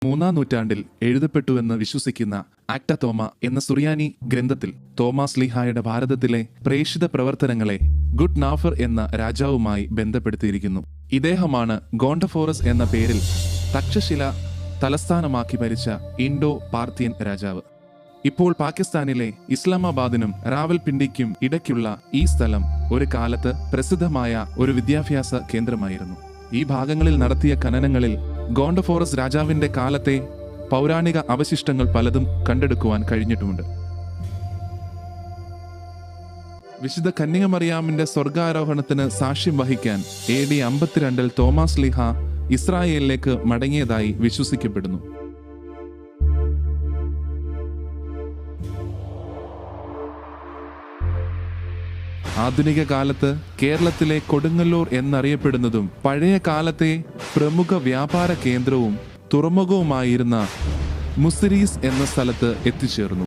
3-ാം നൂറ്റാണ്ടിൽ എഴുതപ്പെട്ടുവെന്ന് വിശ്വസിക്കുന്ന ആക്ട തോമ എന്ന സുറിയാനി ഗ്രന്ഥത്തിൽ തോമാസ് സ്ലീഹായുടെ ഭാരതത്തിലെ പ്രേഷിത പ്രവർത്തനങ്ങളെ ഗുഡ് നാഫർ എന്ന രാജാവുമായി ബന്ധപ്പെടുത്തിയിരിക്കുന്നു. ഇദ്ദേഹമാണ് ഗോണ്ടഫോറസ് എന്ന പേരിൽ തക്ഷശില തലസ്ഥാനമാക്കി ഭരിച്ച ഇൻഡോ പാർത്തിയൻ രാജാവ്. ഇപ്പോൾ പാകിസ്ഥാനിലെ ഇസ്ലാമാബാദിനും റാവൽപിണ്ടിക്കും ഇടയ്ക്കുള്ള ഈ സ്ഥലം ഒരു കാലത്ത് പ്രസിദ്ധമായ ഒരു വിദ്യാഭ്യാസ കേന്ദ്രമായിരുന്നു. ഈ ഭാഗങ്ങളിൽ നടത്തിയ ഖനനങ്ങളിൽ ഗോണ്ടഫോറസ് രാജാവിന്റെ കാലത്തെ പൗരാണിക അവശിഷ്ടങ്ങൾ പലതും കണ്ടെടുക്കുവാൻ കഴിഞ്ഞിട്ടുമുണ്ട്. വിശുദ്ധ കന്യകമറിയാമിന്റെ സ്വർഗാരോഹണത്തിന് സാക്ഷ്യം വഹിക്കാൻ AD 52 തോമാസ് സ്ലീഹ ഇസ്രായേലിലേക്ക് മടങ്ങിയതായി വിശ്വസിക്കപ്പെടുന്നു. ആധുനിക കാലത്ത് കേരളത്തിലെ കൊടുങ്ങല്ലൂർ എന്നറിയപ്പെടുന്നതും പഴയ കാലത്തെ പ്രമുഖ വ്യാപാര കേന്ദ്രവും തുറമുഖവുമായിരുന്ന മുസിരീസ് എന്ന സ്ഥലത്ത് എത്തിച്ചേർന്നു.